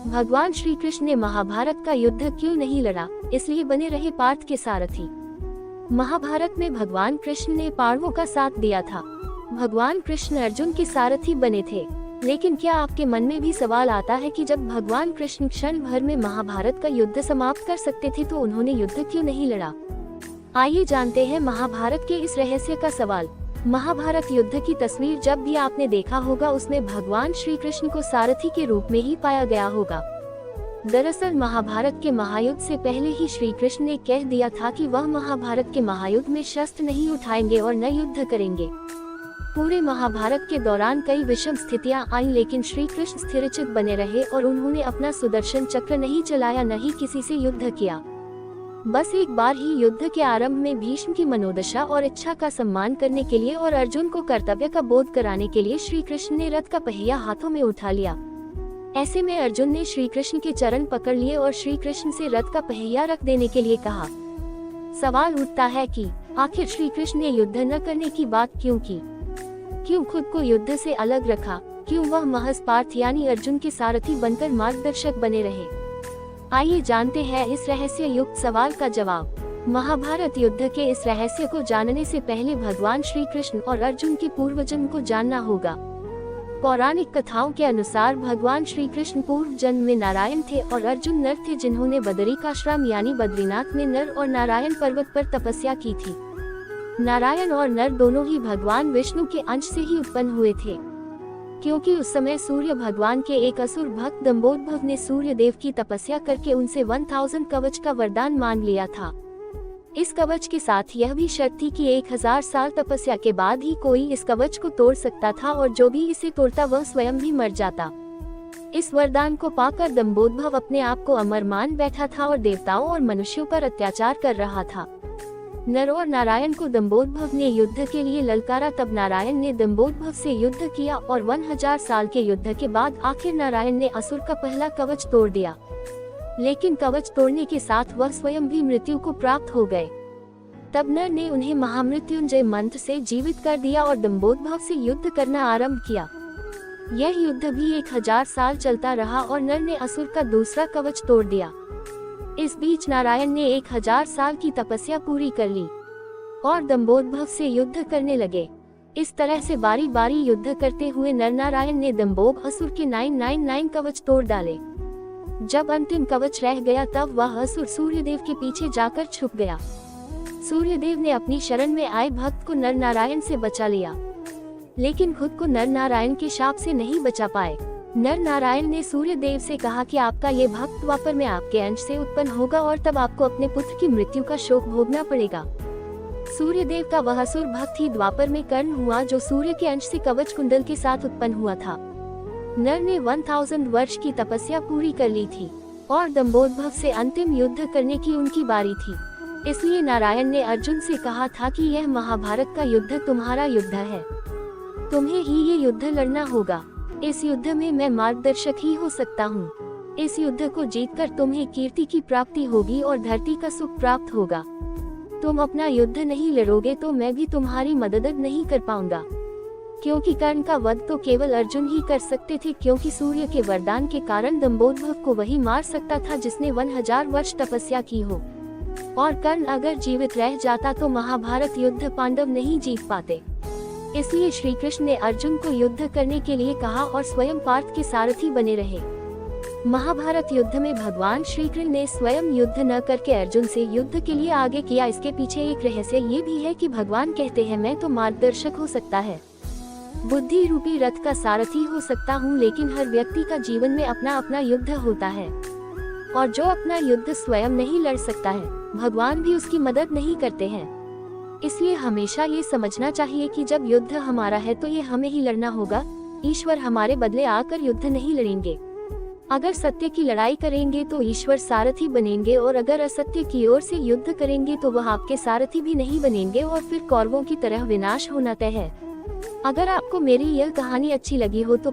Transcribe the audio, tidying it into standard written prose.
भगवान श्री कृष्ण ने महाभारत का युद्ध क्यों नहीं लड़ा, इसलिए बने रहे पार्थ के सारथी। महाभारत में भगवान कृष्ण ने पांडवों का साथ दिया था। भगवान कृष्ण अर्जुन के सारथी बने थे। लेकिन क्या आपके मन में भी सवाल आता है कि जब भगवान कृष्ण क्षण भर में महाभारत का युद्ध समाप्त कर सकते थे तो उन्होंने युद्ध क्यों नहीं लड़ा? आइए जानते हैं महाभारत के इस रहस्य का सवाल। महाभारत युद्ध की तस्वीर जब भी आपने देखा होगा उसमें भगवान श्री कृष्ण को सारथी के रूप में ही पाया गया होगा। दरअसल महाभारत के महायुद्ध से पहले ही श्री कृष्ण ने कह दिया था कि वह महाभारत के महायुद्ध में शस्त्र नहीं उठाएंगे और न युद्ध करेंगे। पूरे महाभारत के दौरान कई विषम स्थितियां आईं, लेकिन श्री कृष्ण स्थिरचित बने रहे और उन्होंने अपना सुदर्शन चक्र नहीं चलाया, न ही किसी से युद्ध किया। बस एक बार ही युद्ध के आरंभ में भीष्म की मनोदशा और इच्छा का सम्मान करने के लिए और अर्जुन को कर्तव्य का बोध कराने के लिए श्री कृष्ण ने रथ का पहिया हाथों में उठा लिया। ऐसे में अर्जुन ने श्री कृष्ण के चरण पकड़ लिए और श्री कृष्ण से रथ का पहिया रख देने के लिए कहा। सवाल उठता है कि आखिर श्री कृष्ण ने युद्ध न करने की बात क्यों की? क्यों खुद को युद्ध से अलग रखा? क्यों वह महज पार्थ यानी अर्जुन के सारथी बनकर मार्गदर्शक बने रहे? आइए जानते हैं इस रहस्य युक्त सवाल का जवाब। महाभारत युद्ध के इस रहस्य को जानने से पहले भगवान श्री कृष्ण और अर्जुन के पूर्वजन्म को जानना होगा। पौराणिक कथाओं के अनुसार भगवान श्री कृष्ण पूर्व जन्म में नारायण थे और अर्जुन नर थे, जिन्होंने बदरिकाश्रम यानी बद्रीनाथ में नर और नारायण पर्वत पर तपस्या की थी। नारायण और नर दोनों ही भगवान विष्णु के अंश से ही उत्पन्न हुए थे, क्योंकि उस समय सूर्य भगवान के एक असुर भक्त दंभोदभ ने सूर्य देव की तपस्या करके उनसे 1000 कवच का वरदान मांग लिया था। इस कवच के साथ यह भी शर्त थी कि 1000 साल तपस्या के बाद ही कोई इस कवच को तोड़ सकता था और जो भी इसे तोड़ता वह स्वयं भी मर जाता। इस वरदान को पाकर दंभोदभ अपने आप को अमर मान बैठा था और देवताओं और मनुष्यों पर अत्याचार कर रहा था। नर और नारायण को दंभोदभ ने युद्ध के लिए ललकारा, तब नारायण ने दंभोदभ से युद्ध किया और 1000 साल के युद्ध के बाद आखिर नारायण ने असुर का पहला कवच तोड़ दिया। लेकिन कवच तोड़ने के साथ वह स्वयं भी मृत्यु को प्राप्त हो गए। तब नर ने उन्हें महामृत्युंजय मंत्र से जीवित कर दिया और दंभोदभ से युद्ध करना आरंभ किया। यह युद्ध भी 1000 साल चलता रहा और नर ने असुर का दूसरा कवच तोड़ दिया। इस बीच नारायण ने 1000 साल की तपस्या पूरी कर ली और दंभोदभ से युद्ध करने लगे। इस तरह से बारी बारी युद्ध करते हुए नर नारायण ने दंभोदभ असुर के 999 कवच तोड़ डाले। जब अंतिम कवच रह गया तब वह असुर सूर्यदेव के पीछे जाकर छुप गया। सूर्यदेव ने अपनी शरण में आए भक्त को नर नारायण से बचा लिया, लेकिन खुद को नर नारायण के शाप से नहीं बचा पाए। नर नारायण ने सूर्यदेव से कहा कि आपका ये भक्त द्वापर में आपके अंश से उत्पन्न होगा और तब आपको अपने पुत्र की मृत्यु का शोक भोगना पड़ेगा। सूर्यदेव का वह असुर भक्त ही द्वापर में कर्ण हुआ, जो सूर्य के अंश से कवच कुंडल के साथ उत्पन्न हुआ था। नर ने 1000 वर्ष की तपस्या पूरी कर ली थी और दंभोदभ से अंतिम युद्ध करने की उनकी बारी थी। इसलिए नारायण ने अर्जुन से कहा था कि यह महाभारत का युद्ध तुम्हारा युद्ध है, तुम्हें ही ये युद्ध लड़ना होगा। इस युद्ध में मैं मार्गदर्शक ही हो सकता हूँ। इस युद्ध को जीतकर तुम्हें कीर्ति की प्राप्ति होगी और धरती का सुख प्राप्त होगा। तुम अपना युद्ध नहीं लड़ोगे तो मैं भी तुम्हारी मदद नहीं कर पाऊंगा, क्योंकि कर्ण का वध तो केवल अर्जुन ही कर सकते थे, क्योंकि सूर्य के वरदान के कारण दंभोदभ को वही मार सकता था जिसने 1000 वर्ष तपस्या की हो। और कर्ण अगर जीवित रह जाता तो महाभारत युद्ध पांडव नहीं जीत पाते। इसलिए श्री कृष्ण ने अर्जुन को युद्ध करने के लिए कहा और स्वयं पार्थ के सारथी बने रहे। महाभारत युद्ध में भगवान श्री कृष्ण ने स्वयं युद्ध न करके अर्जुन से युद्ध के लिए आगे किया। इसके पीछे एक रहस्य ये भी है कि भगवान कहते हैं मैं तो मार्गदर्शक हो सकता है, बुद्धि रूपी रथ का सारथी हो सकता हूँ, लेकिन हर व्यक्ति का जीवन में अपना अपना युद्ध होता है और जो अपना युद्ध स्वयं नहीं लड़ सकता है भगवान भी उसकी मदद नहीं करते हैं। इसलिए हमेशा ये समझना चाहिए कि जब युद्ध हमारा है तो ये हमें ही लड़ना होगा। ईश्वर हमारे बदले आकर युद्ध नहीं लड़ेंगे। अगर सत्य की लड़ाई करेंगे तो ईश्वर सारथी बनेंगे और अगर असत्य की ओर से युद्ध करेंगे तो वह आपके सारथी भी नहीं बनेंगे और फिर कौरवों की तरह विनाश होना तय है। अगर आपको मेरी यह कहानी अच्छी लगी हो तो